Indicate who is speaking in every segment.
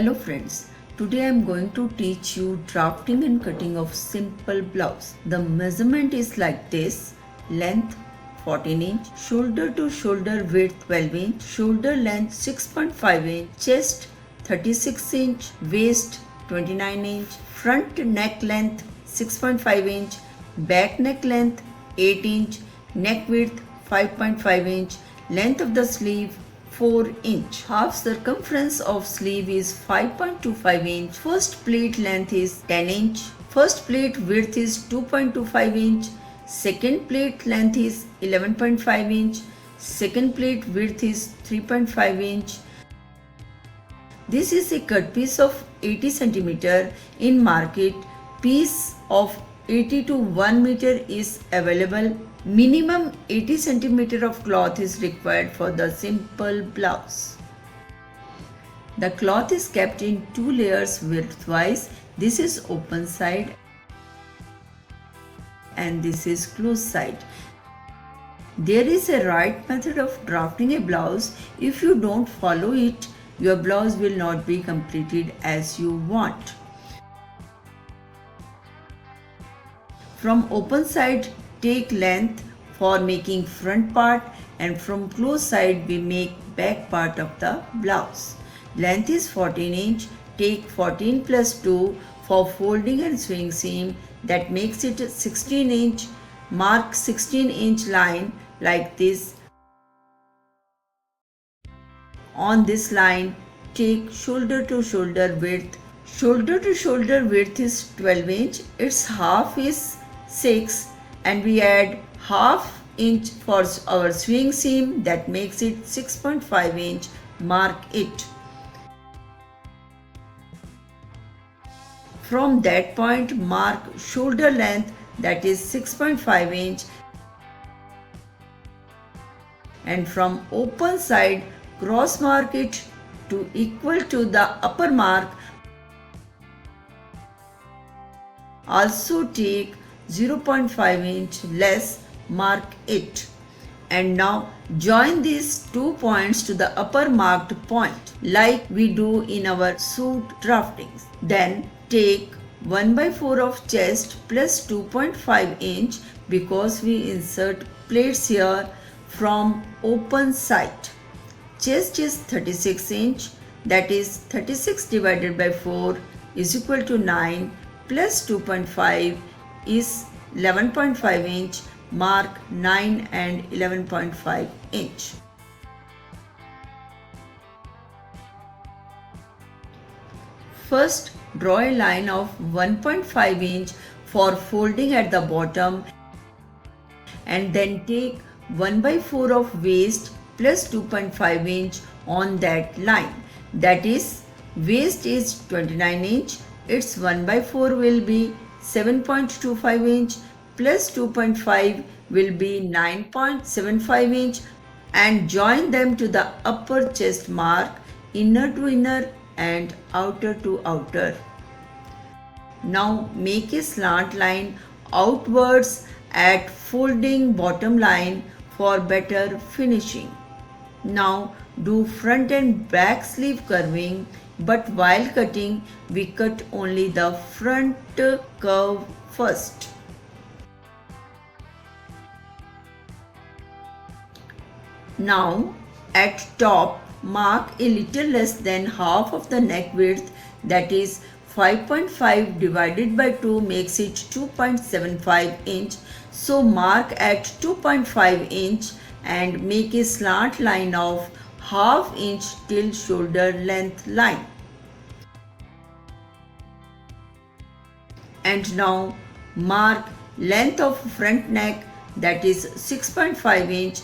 Speaker 1: Hello friends, today I am going to teach you drafting and cutting of simple blouse. The measurement is like this: length 14 inch, shoulder to shoulder width 12 inch, shoulder length 6.5 inch, chest 36 inch, waist 29 inch, front neck length 6.5 inch, back neck length 8 inch, neck width 5.5 inch, length of the sleeve 4 inch. Half circumference of sleeve is 5.25 inch. First pleat length is 10 inch. First pleat width is 2.25 inch. Second pleat length is 11.5 inch. Second pleat width is 3.5 inch. This is a cut piece of 80 cm. In market, piece of 80 to 1 meter is available. Minimum 80 cm of cloth is required for the simple blouse. The cloth is kept in two layers widthwise. This is open side and this is closed side. There is a right method of drafting a blouse. If you don't follow it, your blouse will not be completed as you want. From open side, take length for making front part, and from closed side we make back part of the blouse. Length is 14 inch. Take 14 plus 2 for folding and sewing seam, that makes it 16 inch. Mark 16 inch line like this. On this line, take shoulder to shoulder width. Shoulder to shoulder width is 12 inch. Its half is 6 and we add half inch for our sewing seam, that makes it 6.5 inch. Mark it. From that point, mark shoulder length, that is 6.5 inch, and from open side cross mark it to equal to the upper mark. Also take 0.5 inch less, mark it. And now join these 2 points to the upper marked point like we do in our suit draftings. Then take 1/4 of chest plus 2.5 inch because we insert plates here from open side. Chest is 36 inch, that is 36 divided by 4 is equal to 9 plus 2.5 is 11.5 inch. Mark 9 and 11.5 inch. First, draw a line of 1.5 inch for folding at the bottom, and then take 1/4 of waist plus 2.5 inch on that line. That is, waist is 29 inch, its 1/4 will be 7.25 inch plus 2.5 will be 9.75 inch, and join them to the upper chest mark, inner to inner and outer to outer. Now make a slant line outwards at folding bottom line for better finishing. Now do front and back sleeve curving, but while cutting we cut only the front curve first. Now at top, mark a little less than half of the neck width, that is 5.5 divided by 2 makes it 2.75 inch. So mark at 2.5 inch and make a slant line of half inch till shoulder length line. And now mark length of front neck, that is 6.5 inch.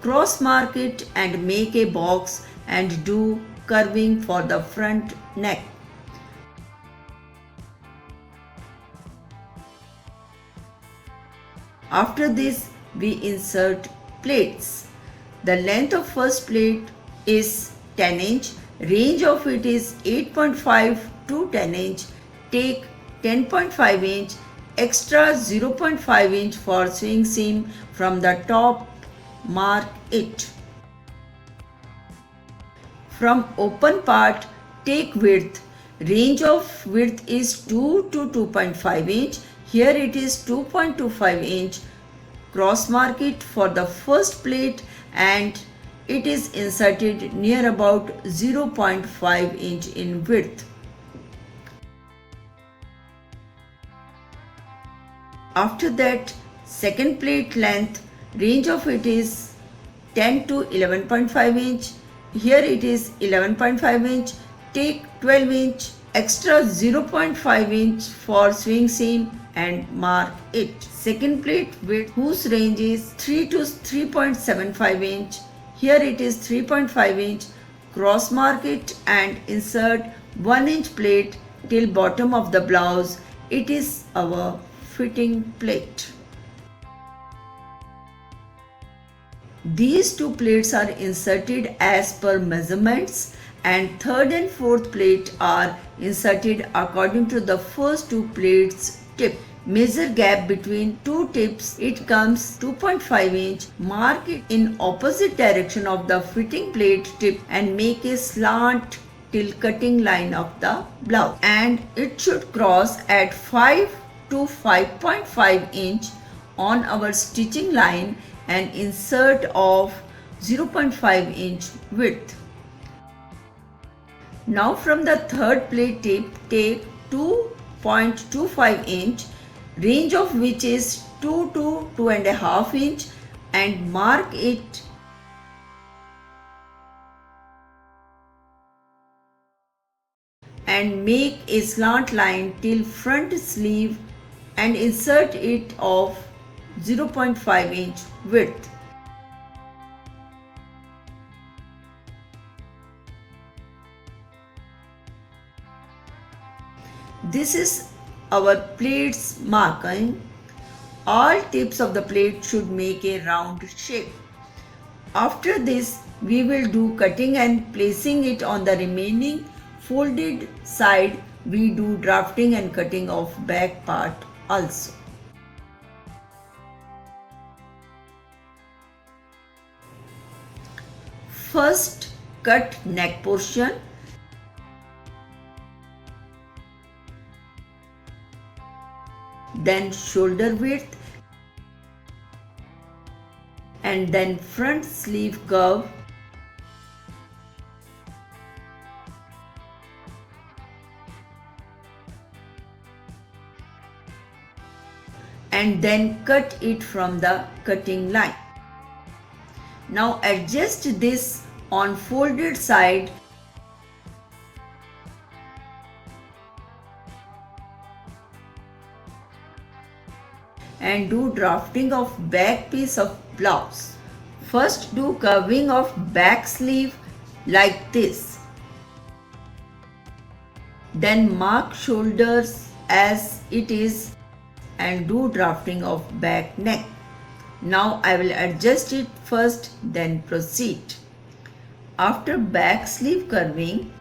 Speaker 1: Cross mark it and make a box and do curving for the front neck. After this, we insert plates. The length of first plate is 10 inch. Range of it is 8.5 to 10 inch. Take 10.5 inch, extra 0.5 inch for sewing seam from the top. Mark it. From open part, take width. Range of width is 2 to 2.5 inch. Here it is 2.25 inch. Cross mark it for the first plate and it is inserted near about 0.5 inch in width. After that, second plate length, range of it is 10 to 11.5 inch. Here it is 11.5 inch. Take 12 inch, extra 0.5 inch for swing seam and mark it. Second plate width whose range is 3 to 3.75 inch. Here it is 3.5 inch. Cross mark it and insert 1 inch plate till bottom of the blouse. It is our fitting plate. These two plates are inserted as per measurements and third and fourth plate are inserted according to the first two plates tip. Measure gap between two tips, it comes 2.5 inch. Mark it in opposite direction of the fitting plate tip and make a slant till cutting line of the blouse, and it should cross at 5 to 5.5 inch on our stitching line and insert of 0.5 inch width. Now from the third plate tip, take 2.25 inch, range of which is 2 to 2.5 inch, and mark it and make a slant line till front sleeve and insert it of 0.5 inch width. This is our plate's marking. All tips of the plate should make a round shape. After this, we will do cutting and placing it on the remaining folded side. We do drafting and cutting of back part also. First, cut neck portion. Then shoulder width, and then front sleeve curve, and then cut it from the cutting line. Now adjust this on folded side and do drafting of back piece of blouse. First do curving of back sleeve like this. Then mark shoulders as it is and do drafting of back neck. Now I will adjust it first, then proceed. After back sleeve curving,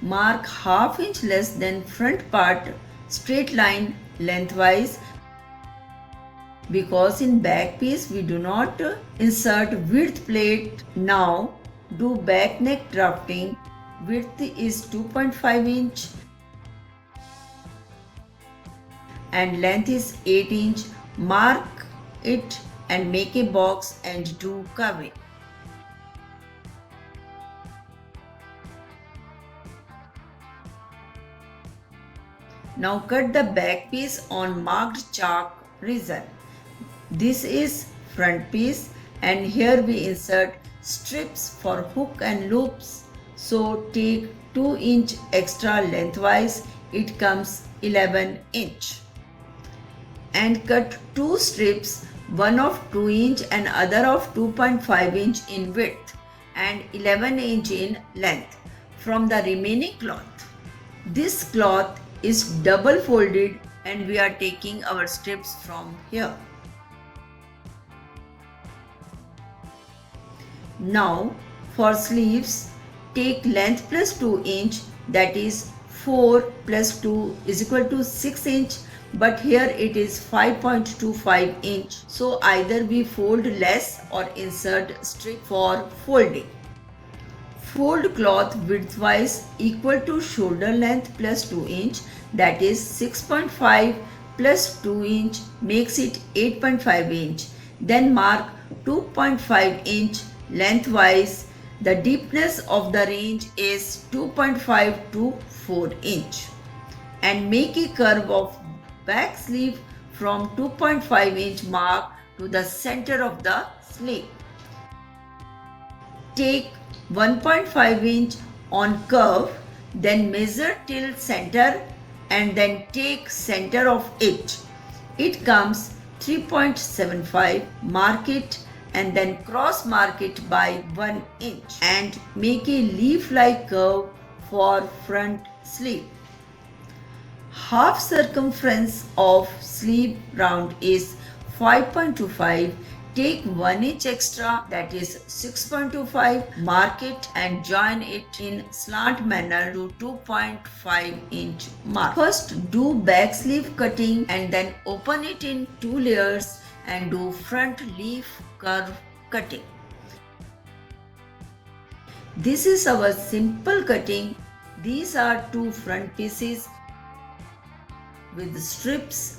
Speaker 1: mark ½ inch less than front part straight line lengthwise, because in back piece we do not insert width plate. Now do back neck drafting. Width is 2.5 inch and length is 8 inch. Mark it and make a box and do curving. Now cut the back piece on marked chalk region. This is front piece and here we insert strips for hook and loops. So take 2 inch extra lengthwise, it comes 11 inch. And cut 2 strips, one of 2 inch and other of 2.5 inch in width and 11 inch in length from the remaining cloth. This cloth is double folded and we are taking our strips from here. Now for sleeves, take length plus 2 inch, that is 4 plus 2 is equal to 6 inch, but here it is 5.25 inch. So either we fold less or insert strip for folding. Fold cloth widthwise equal to shoulder length plus 2 inch, that is 6.5 plus 2 inch makes it 8.5 inch. Then mark 2.5 inch lengthwise. The deepness of the range is 2.5 to 4 inch. And make a curve of back sleeve from 2.5 inch mark to the center of the sleeve. Take 1.5 inch on curve, then measure till center and then take center of it. It comes 3.75, mark it and then cross mark it by 1 inch and make a leaf-like curve for front sleeve. Half circumference of sleeve round is 5.25. Take 1 inch extra, that is 6.25, mark it and join it in slant manner to 2.5 inch mark. First do back sleeve cutting and then open it in 2 layers and do front leaf curve cutting. This is our simple cutting. These are 2 front pieces with strips.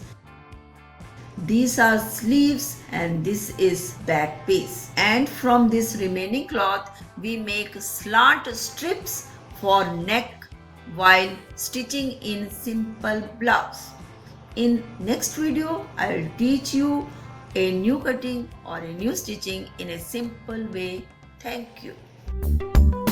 Speaker 1: These are sleeves and this is back piece. And from this remaining cloth we make slant strips for neck while stitching in simple blouse. In next video I will teach you a new cutting or a new stitching in a simple way. Thank you.